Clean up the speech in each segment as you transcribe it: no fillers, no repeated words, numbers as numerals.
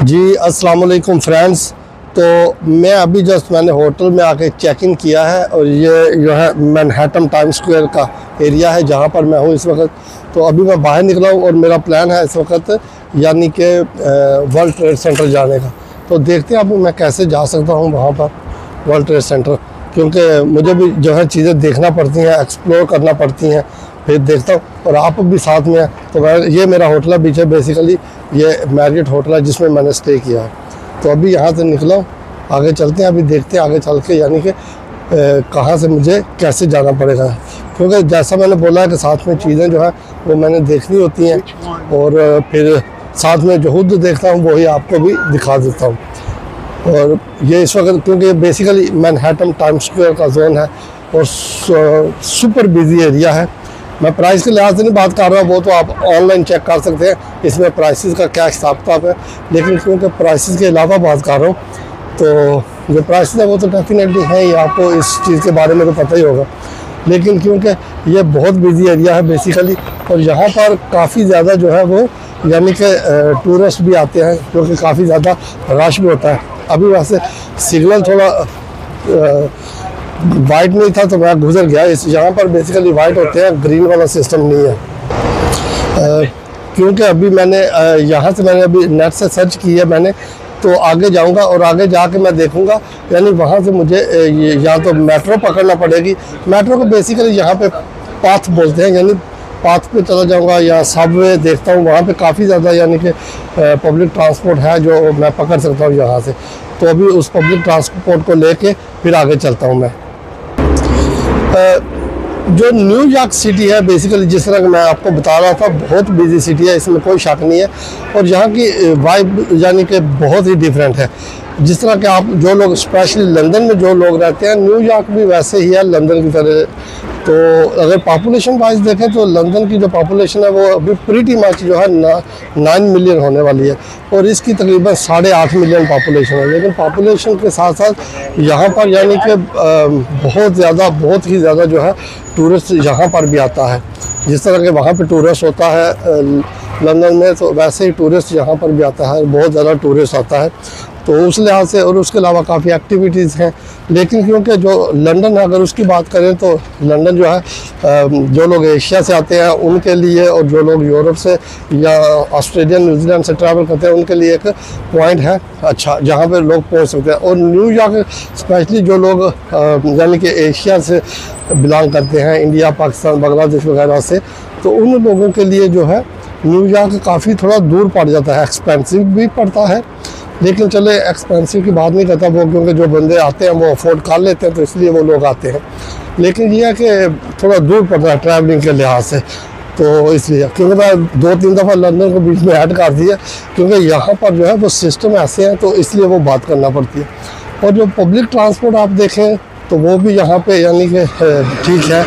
जी अस्सलाम वालेकुम फ्रेंड्स। तो मैं अभी जस्ट मैंने होटल में आके चेक इन किया है और ये जो है मैनहट्टन टाइम स्क्वायर का एरिया है जहाँ पर मैं हूँ इस वक्त। तो अभी मैं बाहर निकला हूँ और मेरा प्लान है इस वक्त यानी कि वर्ल्ड ट्रेड सेंटर जाने का। तो देखते हैं अभी मैं कैसे जा सकता हूँ वहाँ पर वर्ल्ड ट्रेड सेंटर, क्योंकि मुझे भी जो है चीज़ें देखना पड़ती हैं, एक्सप्लोर करना पड़ती हैं। फिर देखता हूँ और आप भी साथ में हैं। तो ये मेरा होटल है पीछे, बेसिकली ये मैरियट होटल है जिसमें मैंने स्टे किया है। तो अभी यहाँ से निकला हूँ, आगे चलते हैं। अभी देखते हैं आगे चल के यानी कि कहाँ से मुझे कैसे जाना पड़ेगा, क्योंकि जैसा मैंने बोला है कि साथ में चीज़ें जो है वो मैंने देखनी होती हैं और फिर साथ में जो खुद देखता हूँ वही आपको भी दिखा देता हूँ। और ये इस वक्त क्योंकि बेसिकली मैनहट्टन टाइम स्क्वायर का जोन है और सुपर बिजी एरिया है। मैं प्राइस के लिहाज से नहीं बात कर रहा, वो तो आप ऑनलाइन चेक कर सकते हैं इसमें प्राइसेस का क्या हिसाब किताब है। लेकिन क्योंकि प्राइसेस के अलावा बात कर रहा हूँ, तो जो प्राइसेस है वो तो डेफिनेटली है ही, आपको इस चीज़ के बारे में तो पता ही होगा। लेकिन क्योंकि ये बहुत बिजी एरिया है बेसिकली, और यहाँ पर काफ़ी ज़्यादा जो है वो यानी कि टूरिस्ट भी आते हैं, क्योंकि काफ़ी ज़्यादा रश भी होता है। अभी वैसे सिग्नल थोड़ा वाइट नहीं था तो मैं गुजर गया। इस यहाँ पर बेसिकली वाइट होते हैं, ग्रीन वाला सिस्टम नहीं है। क्योंकि अभी मैंने यहाँ से मैंने अभी नेट से सर्च किया मैंने, तो आगे जाऊँगा और आगे जाके मैं देखूँगा यानी वहाँ से मुझे या तो मेट्रो पकड़ना पड़ेगी। मेट्रो को बेसिकली यहाँ पे पाथ बोलते हैं, यानी पाथ पे चला जाऊँगा या सबवे देखता हूँ, वहाँ पे काफ़ी ज़्यादा यानी कि पब्लिक ट्रांसपोर्ट है जो मैं पकड़ सकता हूँ यहाँ से। तो अभी उस पब्लिक ट्रांसपोर्ट को लेके फिर आगे चलता हूँ मैं। जो न्यूयॉर्क सिटी है बेसिकली, जिस तरह मैं आपको बता रहा था, बहुत बिजी सिटी है, इसमें कोई शक नहीं है। और यहाँ की वाइब यानी कि बहुत ही डिफरेंट है। जिस तरह के आप जो लोग स्पेशली लंदन में जो लोग रहते हैं, न्यूयॉर्क भी वैसे ही है लंदन की तरह। तो अगर पॉपुलेशन वाइज देखें तो लंदन की जो पॉपुलेशन है वो अभी प्रीटी मच जो है 9 मिलियन होने वाली है और इसकी तकरीबन 8.5 मिलियन पॉपुलेशन है। लेकिन पॉपुलेशन के साथ साथ यहाँ पर यानी कि बहुत ही ज़्यादा जो है टूरिस्ट यहाँ पर भी आता है। जिस तरह के वहाँ पे टूरिस्ट होता है लंदन में, तो वैसे ही टूरिस्ट यहाँ पर भी आता है, बहुत ज़्यादा टूरिस्ट आता है। तो उस लिहाज से और उसके अलावा काफ़ी एक्टिविटीज़ हैं। लेकिन क्योंकि जो लंदन है, अगर उसकी बात करें तो लंदन जो है जो लोग एशिया से आते हैं उनके लिए, और जो लोग यूरोप से या ऑस्ट्रेलिया न्यूजीलैंड से ट्रैवल करते हैं उनके लिए एक पॉइंट है अच्छा, जहाँ पे लोग पहुँच सकते हैं। और न्यूयॉर्क स्पेशली जो लोग यानी कि एशिया से बिलोंग करते हैं, इंडिया, पाकिस्तान, बांग्लादेश वगैरह से, तो उन लोगों के लिए जो है न्यूयॉर्क काफ़ी थोड़ा दूर पड़ जाता है, एक्सपेंसिव भी पड़ता है। लेकिन चले एक्सपेंसिव की बात नहीं करता वो, क्योंकि जो बंदे आते हैं वो अफोर्ड कर लेते हैं, तो इसलिए वो लोग आते हैं। लेकिन यह है कि थोड़ा दूर पड़ता है ट्रैवलिंग के लिहाज से, तो इसलिए क्योंकि मैं 2-3 दफ़ा लंदन को बीच में ऐड कर दिया, क्योंकि यहाँ पर जो है वो सिस्टम ऐसे हैं, तो इसलिए वो बात करना पड़ती है। और जो पब्लिक ट्रांसपोर्ट आप देखें तो वो भी यहाँ पे यानी कि ठीक है।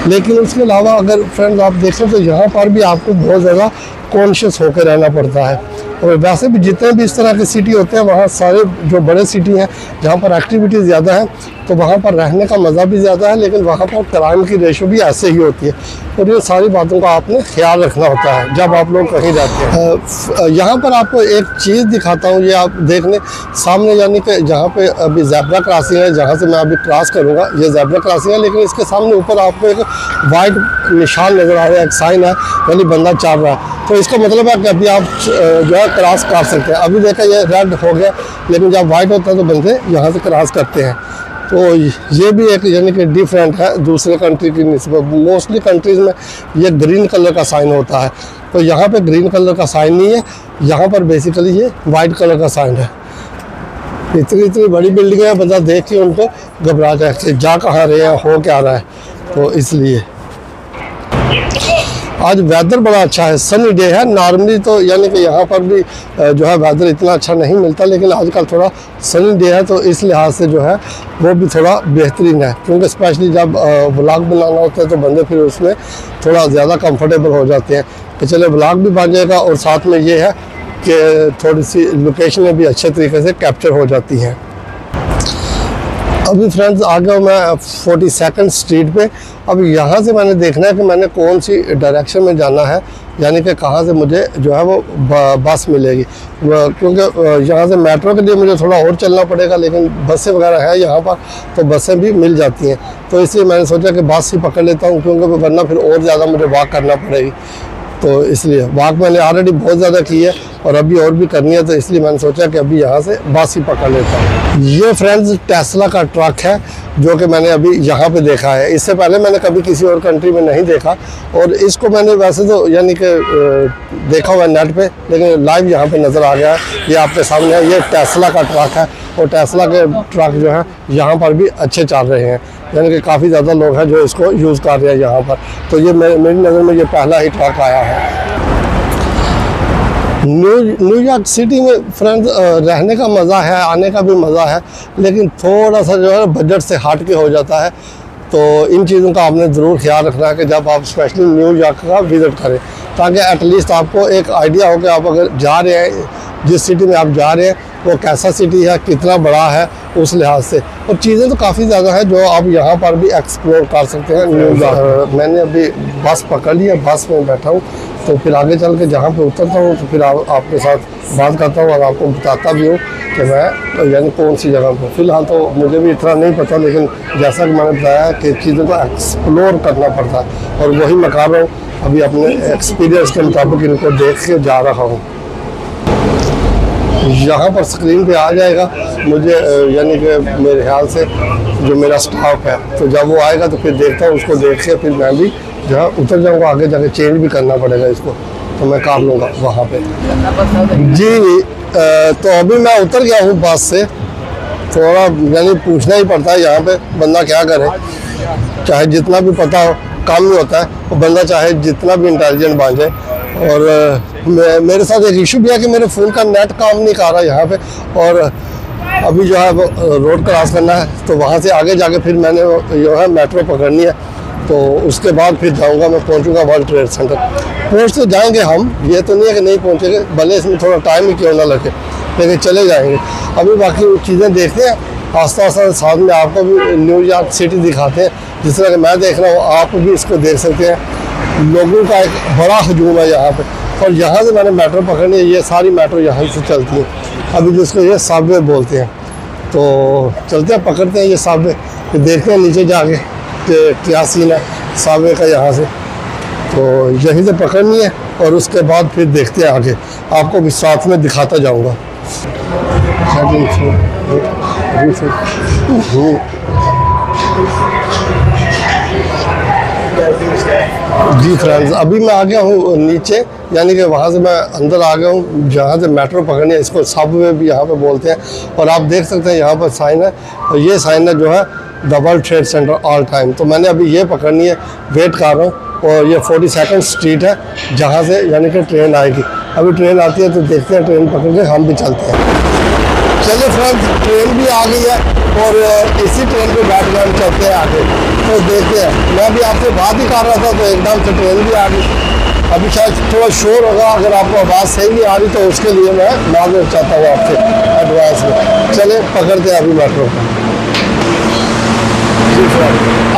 लेकिन उसके अलावा अगर फ्रेंड्स आप देखें तो यहाँ पर भी आपको बहुत ज़्यादा कॉन्शियस होकर रहना पड़ता है। और वैसे भी जितने भी इस तरह के सिटी होते हैं, वहाँ सारे जो बड़े सिटी हैं जहाँ पर एक्टिविटीज़ ज़्यादा हैं, तो वहाँ पर रहने का मज़ा भी ज़्यादा है। लेकिन वहाँ पर क्राइम की रेशो भी ऐसे ही होती है, और ये सारी बातों का आपने ख्याल रखना होता है जब आप लोग कहीं जाते हैं। यहाँ पर आपको एक चीज़ दिखाता हूँ, ये आप देखने सामने, यानी कि जहाँ पे अभी ज़ेब्रा क्रॉसिंग है, जहाँ से मैं अभी क्रॉस करूँगा, ये ज़ेब्रा क्रॉसिंग है। लेकिन इसके सामने ऊपर आपको एक वाइट निशान नज़र आ रहा है, एक साइन है, यानी बंदा चल रहा है। तो इसका मतलब है कि अभी आप जो है क्रॉस कर सकते हैं। अभी देखा ये रेड हो गया, लेकिन जब वाइट होता है तो बंदे यहाँ से क्रॉस करते हैं। तो ये भी एक यानी कि डिफरेंट है दूसरे कंट्री की निस्बत। मोस्टली कंट्रीज़ में ये ग्रीन कलर का साइन होता है, तो यहाँ पे ग्रीन कलर का साइन नहीं है, यहाँ पर बेसिकली ये वाइट कलर का साइन है। इतनी बड़ी बिल्डिंग है, बंदा देख के उनको घबरा जाए कि जा कहाँ रहे हैं, हो क्या रहा है। तो इसलिए आज वेदर बड़ा अच्छा है, सनी डे है। नॉर्मली तो यानी कि यहाँ पर भी जो है वेदर इतना अच्छा नहीं मिलता, लेकिन आजकल थोड़ा सनी डे है, तो इस लिहाज से जो है वो भी थोड़ा बेहतरीन है। क्योंकि स्पेशली जब व्लॉग बनाना होता है तो बंदे फिर उसमें थोड़ा ज़्यादा कंफर्टेबल हो जाते हैं कि चले व्लॉग भी बन जाएगा, और साथ में ये है कि थोड़ी सी लोकेशनें भी अच्छे तरीके से कैप्चर हो जाती हैं। अभी फ्रेंड्स आ गया मैं 42nd स्ट्रीट पे। अब यहाँ से मैंने देखना है कि मैंने कौन सी डायरेक्शन में जाना है, यानी कि कहाँ से मुझे जो है वो बस मिलेगी, क्योंकि यहाँ से मेट्रो के लिए मुझे थोड़ा और चलना पड़ेगा, लेकिन बसें वगैरह है यहाँ पर तो बसें भी मिल जाती हैं। तो इसलिए मैंने सोचा कि बस ही पकड़ लेता हूँ, क्योंकि वरना फिर और ज़्यादा मुझे वॉक करना पड़ेगी। तो इसलिए वॉक मैंने ऑलरेडी बहुत ज़्यादा की है और अभी और भी करनी है, तो इसलिए मैंने सोचा कि अभी यहाँ से बस ही पकड़ लेता हूँ। ये फ्रेंड्स टेस्ला का ट्रक है जो कि मैंने अभी यहाँ पे देखा है। इससे पहले मैंने कभी किसी और कंट्री में नहीं देखा, और इसको मैंने वैसे तो यानी कि देखा हुआ है नेट पे, लेकिन लाइव यहाँ पे नज़र आ गया है। ये आपके सामने है, ये टेस्ला का ट्रक है, और टेस्ला के ट्रक जो है यहाँ पर भी अच्छे चल रहे हैं, यानी कि काफ़ी ज़्यादा लोग हैं जो इसको यूज़ कर रहे हैं यहाँ पर। तो ये मेरी नज़र में ये पहला ही ट्रक आया है। न्यूयॉर्क सिटी में फ्रेंड्स रहने का मज़ा है, आने का भी मज़ा है, लेकिन थोड़ा सा जो है बजट से हट के हो जाता है। तो इन चीज़ों का आपने ज़रूर ख्याल रखना है कि जब आप स्पेशली न्यूयॉर्क का विज़िट करें, ताकि एटलीस्ट आपको एक आइडिया हो कि आप अगर जा रहे हैं, जिस सिटी में आप जा रहे हैं वो कैसा सिटी है, कितना बड़ा है उस लिहाज से। और चीज़ें तो काफ़ी ज़्यादा है जो आप यहाँ पर भी एक्सप्लोर कर सकते हैं न्यूयॉर्क। मैंने अभी बस पकड़ ली है, बस में बैठा हूँ, तो फिर आगे चल के जहाँ पे उतरता हूँ तो फिर आपके साथ बात करता हूँ और आपको बताता भी हूँ कि मैं यानी कौन सी जगह पर। फ़िलहाल तो मुझे भी इतना नहीं पता, लेकिन जैसा कि मैंने बताया कि चीज़ों को एक्सप्लोर करना पड़ता है, और वही मैं कर रहा हूँ अभी अपने एक्सपीरियंस के मुताबिक इनको देख के जा रहा हूँ। यहाँ पर स्क्रीन पे आ जाएगा मुझे, यानी कि मेरे ख्याल से जो मेरा स्टाफ है, तो जब वो आएगा तो फिर देखता हूँ, उसको देख के फिर मैं भी जो है उतर जाऊँगा। आगे जाके चेंज भी करना पड़ेगा इसको, तो मैं कर लूँगा वहाँ पे जी। तो अभी मैं उतर गया हूँ बस से। थोड़ा यानी पूछना ही पड़ता है यहाँ पे, बंदा क्या करे, चाहे जितना भी पता हो काम नहीं होता है, वो बंदा चाहे जितना भी इंटेलिजेंट बन जाए। और मेरे साथ एक इशू भी है कि मेरे फ़ोन का नेट काम नहीं कर रहा यहाँ पे, और अभी जो है वो रोड क्रॉस करना है, तो वहाँ से आगे जाके फिर मैंने जो है मेट्रो पकड़नी है, तो उसके बाद फिर जाऊँगा, मैं पहुँचूँगा वर्ल्ड ट्रेड सेंटर। पहुँच तो जाएंगे हम, ये तो नहीं है कि नहीं पहुँचेंगे, भले इसमें थोड़ा टाइम ही क्यों ना लगे, लेकिन चले जाएंगे। अभी बाकी चीज़ें देखते हैं आस्ता आस्ता, साथ में आपको भी न्यूयॉर्क सिटी दिखाते हैं, जिस तरह कि मैं देख रहा हूँ आप भी इसको देख सकते हैं। लोगों का एक बड़ा हजूम है यहाँ पे, और यहाँ से मैंने मेट्रो पकड़नी है, ये सारी मेट्रो यहाँ से चलती है। अभी जिसको ये सबवे बोलते हैं, तो चलते हैं पकड़ते हैं ये सबवे, फिर देखते हैं नीचे जाके कि क्या सीन है सबवे का यहाँ से। तो यहीं से पकड़नी है और उसके बाद फिर देखते हैं आगे, आपको भी साथ में दिखाता जाऊँगा। जी फ्रेंड्स, अभी मैं आ गया हूँ नीचे, यानी कि वहाँ से मैं अंदर आ गया हूँ जहाँ से मेट्रो पकड़नी है। इसको सबवे भी यहाँ पे बोलते हैं, और आप देख सकते हैं यहाँ पर साइन है, और ये साइन है जो है the world trade centre all time. तो मैंने अभी ये पकड़नी है, वेट कर रहा हूँ, और ये 42nd स्ट्रीट है जहाँ से यानी कि ट्रेन आएगी। अभी ट्रेन आती है तो देखते हैं, ट्रेन पकड़ के हम भी चलते हैं। चलिए फ्रेंड्स, ट्रेन भी आ गई है और इसी ट्रेन पे बैठ कर हम चलते हैं आगे, तो देखते हैं। मैं भी आपसे बात ही कर रहा था तो एकदम से ट्रेन भी आ गई। अभी शायद थोड़ा शोर होगा, अगर आपको आवाज़ सही नहीं आ रही तो उसके लिए मैं माफ़ी चाहता हूँ आपसे एडवांस में। चले पकड़ते हैं अभी मेट्रो को।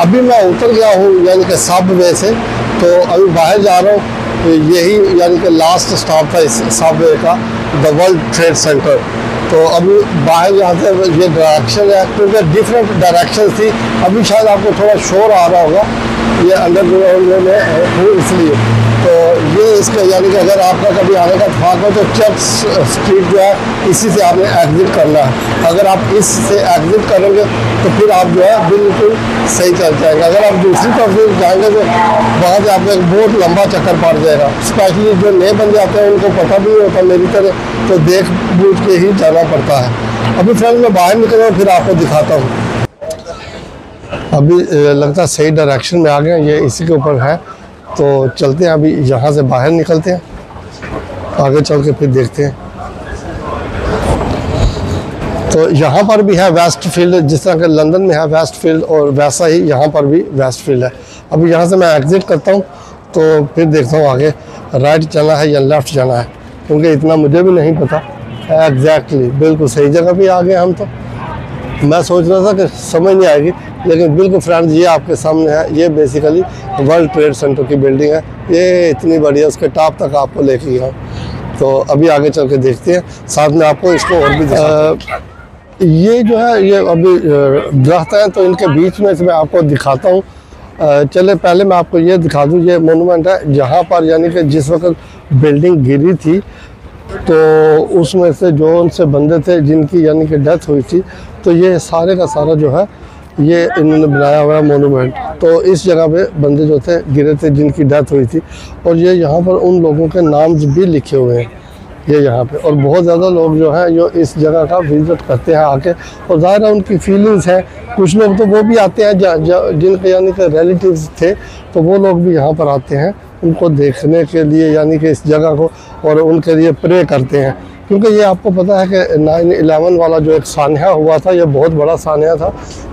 अभी मैं उतर गया हूँ यानी कि सबवे से, तो अभी बाहर जा रहा हूँ। तो यही यानी कि लास्ट स्टॉप था इस सबवे का, द वर्ल्ड ट्रेड सेंटर। तो अभी बाहर यहाँ से ये डायरेक्शन है, क्योंकि डिफरेंट डायरेक्शन थी। अभी शायद आपको थोड़ा शोर आ रहा होगा, ये अंडरग्राउंड में हूँ इसलिए। तो ये इसका यानी कि अगर आपका कभी आने का ख्वाब हो तो चर्च स्ट्रीट जो है इसी से आपने एग्जिट करना है। अगर आप इससे एग्जिट करेंगे तो फिर आप जो है बिल्कुल सही चल जाएंगे। अगर आप दूसरी तरफ से जाएंगे तो वहाँ से आपको एक बहुत लंबा चक्कर पड़ जाएगा। स्पेशली जो नए बंदे आते हैं उनको पता भी नहीं होता मेरी तरह, तो देख बूझ के ही जाना पड़ता है। अभी फ्रेंड मैं बाहर निकल रहा हूँ, फिर आपको दिखाता हूँ। अभी लगता है सही डायरेक्शन में आ गए, ये इसी के ऊपर है। तो चलते हैं, अभी यहाँ से बाहर निकलते हैं, आगे चल के फिर देखते हैं। तो यहाँ पर भी है वेस्ट फील्ड, जिस तरह के लंदन में है वेस्ट फील्ड, और वैसा ही यहाँ पर भी वेस्ट फील्ड है। अभी यहाँ से मैं एग्जिट करता हूँ, तो फिर देखता हूँ आगे राइट जाना है या लेफ़्ट जाना है, क्योंकि इतना मुझे भी नहीं पता एग्जैक्टली। बिल्कुल सही जगह भी आ गए हम तो। मैं सोच रहा था कि समझ नहीं आएगी, लेकिन बिल्कुल फ्रेंड्स ये आपके सामने है। ये बेसिकली वर्ल्ड ट्रेड सेंटर की बिल्डिंग है। ये इतनी बड़ी है, उसके टॉप तक आपको लेके गया हूँ। तो अभी आगे चल के देखते हैं, साथ में आपको इसको और भी ये जो है ये अभी दरख्त हैं, तो इनके बीच में से मैं आपको दिखाता हूँ। चले पहले मैं आपको ये दिखा दूँ, ये मोनूमेंट है जहाँ पर यानी कि जिस वक्त बिल्डिंग गिरी थी तो उसमें से जो उनसे बंदे थे जिनकी यानी कि डेथ हुई थी, तो ये सारे का सारा जो है ये इन्होंने बनाया हुआ है मोनूमेंट। तो इस जगह पे बंदे जो थे गिरे थे जिनकी डेथ हुई थी, और ये यहाँ पर उन लोगों के नाम भी लिखे हुए हैं ये यहाँ पे। और बहुत ज़्यादा लोग जो हैं जो इस जगह का विज़िट करते हैं आके, और ज़ाहिर है उनकी फीलिंग्स हैं। कुछ लोग तो वो भी आते हैं जिनके यानी कि रिलेटिव्स थे, तो वो लोग भी यहाँ पर आते हैं उनको देखने के लिए, यानी कि इस जगह को, और उनके लिए प्रे करते हैं। क्योंकि ये आपको पता है कि 9/11 वाला जो एक सान्या हुआ था, ये बहुत बड़ा सान्या था,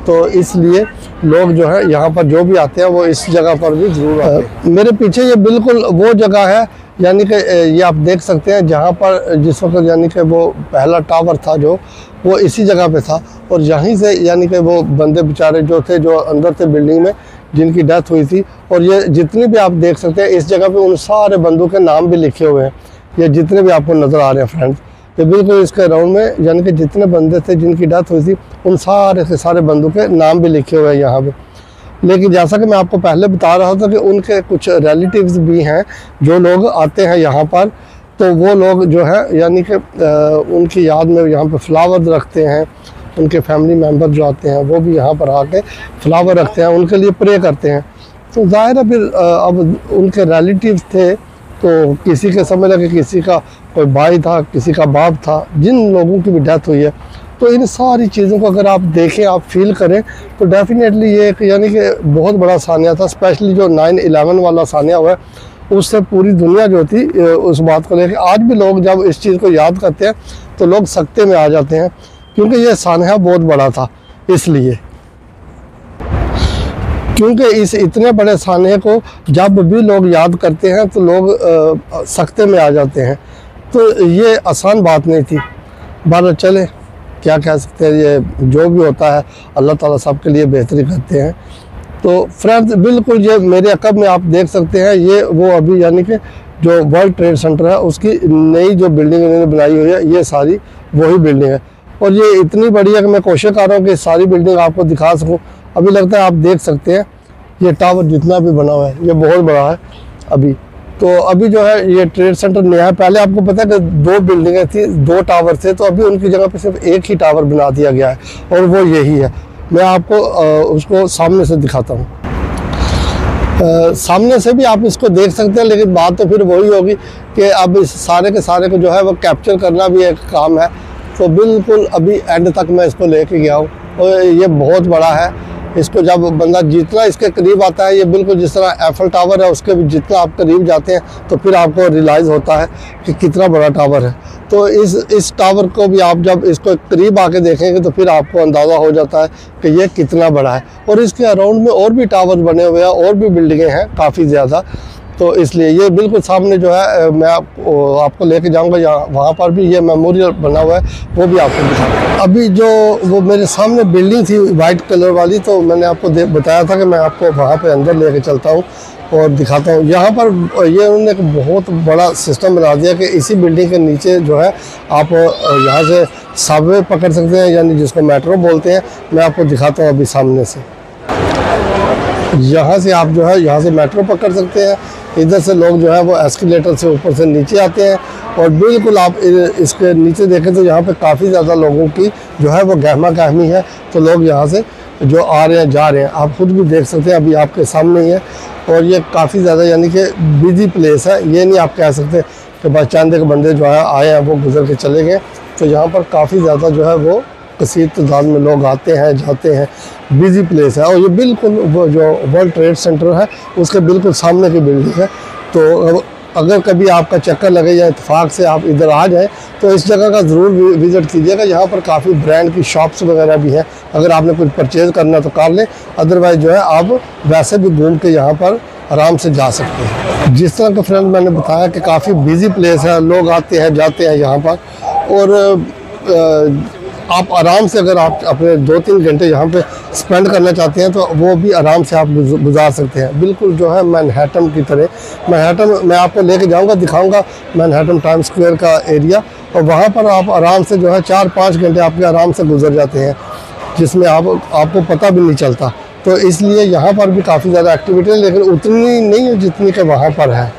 तो इसलिए लोग जो है यहाँ पर जो भी आते हैं वो इस जगह पर भी ज़रूर आते हैं। मेरे पीछे ये बिल्कुल वो जगह है, यानी कि ये आप देख सकते हैं जहाँ पर जिस वक्त यानी कि वो पहला टावर था जो वो इसी जगह पे था, और यहीं से यानी कि वो बंदे बेचारे जो थे जो अंदर थे बिल्डिंग में जिनकी डेथ हुई थी। और ये जितने भी आप देख सकते हैं इस जगह पे उन सारे बंदों के नाम भी लिखे हुए हैं, ये जितने भी आपको नज़र आ रहे हैं फ्रेंड्स। ये बिल्कुल इसके राउंड में यानी कि जितने बंदे थे जिनकी डेथ हुई थी उन सारे के सारे बंदों के नाम भी लिखे हुए हैं यहाँ पे। लेकिन जैसा कि मैं आपको पहले बता रहा था कि उनके कुछ रिलेटिव्स भी हैं जो लोग आते हैं यहाँ पर, तो वो लोग जो है यानी कि उनकी याद में यहाँ पे फ्लावर रखते हैं। उनके फैमिली मेम्बर जो आते हैं वो भी यहाँ पर आके फ्लावर रखते हैं, उनके लिए प्रे करते हैं। तो ज़ाहिर है फिर अब उनके रिलेटिव्स थे, तो किसी के समझ लगे किसी का कोई भाई था, किसी का बाप था, जिन लोगों की भी डेथ हुई है। तो इन सारी चीज़ों को अगर आप देखें, आप फील करें, तो डेफिनेटली ये एक यानी कि बहुत बड़ा सान्या था। स्पेशली जो 9/11 वाला सान्या हुआ है, उससे पूरी दुनिया जो थी उस बात को लेकर आज भी लोग जब इस चीज़ को याद करते हैं तो लोग सकते में आ जाते हैं, क्योंकि ये सान्या बहुत बड़ा था। इसलिए क्योंकि इस इतने बड़े सान्या को जब भी लोग याद करते हैं तो लोग सकते में आ जाते हैं। तो ये आसान बात नहीं थी। बार चले क्या कह सकते हैं, ये जो भी होता है अल्लाह ताला सबके लिए बेहतरी करते हैं। तो फ्रेंड्स बिल्कुल ये मेरे अकब में आप देख सकते हैं, ये वो अभी यानी कि जो वर्ल्ड ट्रेड सेंटर है उसकी नई जो बिल्डिंग इन्होंने बनाई हुई है, ये सारी वही बिल्डिंग है। और ये इतनी बड़ी है कि मैं कोशिश कर रहा हूँ कि सारी बिल्डिंग आपको दिखा सकूँ। अभी लगता है आप देख सकते हैं ये टावर जितना भी बना हुआ है ये बहुत बड़ा है अभी। तो अभी जो है ये ट्रेड सेंटर नया है। पहले आपको पता है कि 2 बिल्डिंगें थी, 2 टावर थे, तो अभी उनकी जगह पे सिर्फ एक ही टावर बना दिया गया है, और वो यही है। मैं आपको उसको सामने से दिखाता हूँ। सामने से भी आप इसको देख सकते हैं, लेकिन बात तो फिर वही होगी कि अब इस सारे के सारे को जो है वो कैप्चर करना भी एक काम है। तो बिल्कुल अभी एंड तक मैं इसको लेके गया हूँ, और ये बहुत बड़ा है। इसको जब बंदा जितना इसके करीब आता है, ये बिल्कुल जिस तरह एफल टावर है उसके भी जितना आप करीब जाते हैं तो फिर आपको रियलाइज़ होता है कि कितना बड़ा टावर है। तो इस टावर को भी आप जब इसको करीब आके देखेंगे तो फिर आपको अंदाज़ा हो जाता है कि ये कितना बड़ा है। और इसके अराउंड में और भी टावर बने हुए हैं, और भी बिल्डिंगें हैं काफ़ी ज़्यादा। तो इसलिए ये बिल्कुल सामने जो है मैं आपको लेके जाऊंगा, यहाँ वहाँ पर भी ये मेमोरियल बना हुआ है, वो भी आपको दिखाऊंगा। अभी जो वो मेरे सामने बिल्डिंग थी वाइट कलर वाली, तो मैंने आपको बताया था कि मैं आपको वहाँ पे अंदर लेके चलता हूँ और दिखाता हूँ। यहाँ पर ये उन्होंने एक बहुत बड़ा सिस्टम बना दिया कि इसी बिल्डिंग के नीचे जो है आप यहाँ से सबवे पकड़ सकते हैं, यानी जिसको मेट्रो बोलते हैं। मैं आपको दिखाता हूँ अभी सामने से। यहाँ से आप जो है यहाँ से मेट्रो पकड़ सकते हैं। इधर से लोग जो है वो एस्केलेटर से ऊपर से नीचे आते हैं, और बिल्कुल आप इसके नीचे देखें तो यहाँ पे काफ़ी ज़्यादा लोगों की जो है वो गहमा गहमी है। तो लोग यहाँ से जो आ रहे हैं जा रहे हैं, आप खुद भी देख सकते हैं, अभी आपके सामने ही है। और ये काफ़ी ज़्यादा यानी कि बिजी प्लेस है। ये नहीं आप कह सकते कि बस चंद के बंदे जो है आए हैं वो गुजर के चले गए। तो यहाँ पर काफ़ी ज़्यादा जो है वो कसीर तादाद में लोग आते हैं जाते हैं, बिजी प्लेस है। और ये बिल्कुल वो जो वर्ल्ड ट्रेड सेंटर है उसके बिल्कुल सामने की बिल्डिंग है। तो अगर कभी आपका चक्कर लगे या इत्तेफाक से आप इधर आ जाएं तो इस जगह का ज़रूर विज़िट कीजिएगा। यहाँ पर काफ़ी ब्रांड की शॉप्स वगैरह भी हैं, अगर आपने कुछ परचेज़ करना तो कर लें, अदरवाइज़ जो है आप वैसे भी घूम के यहाँ पर आराम से जा सकते हैं। जिस तरह का फ्रेंड मैंने बताया कि काफ़ी बिजी प्लेस है, लोग आते हैं जाते हैं यहाँ पर। और आप आराम से अगर आप अपने 2-3 घंटे यहाँ पे स्पेंड करना चाहते हैं तो वो भी आराम से आप गुजार सकते हैं, बिल्कुल जो है मैनहट्टन की तरह। मैनहट्टन मैं आपको लेके जाऊँगा, दिखाऊँगा मैनहट्टन टाइम स्क्वायर का एरिया, और वहाँ पर आप आराम से जो है 4-5 घंटे आपके आराम से गुजर जाते हैं, जिसमें आपको पता भी नहीं चलता। तो इसलिए यहाँ पर भी काफ़ी ज़्यादा एक्टिविटी है, लेकिन उतनी नहीं है जितनी कि वहाँ पर है।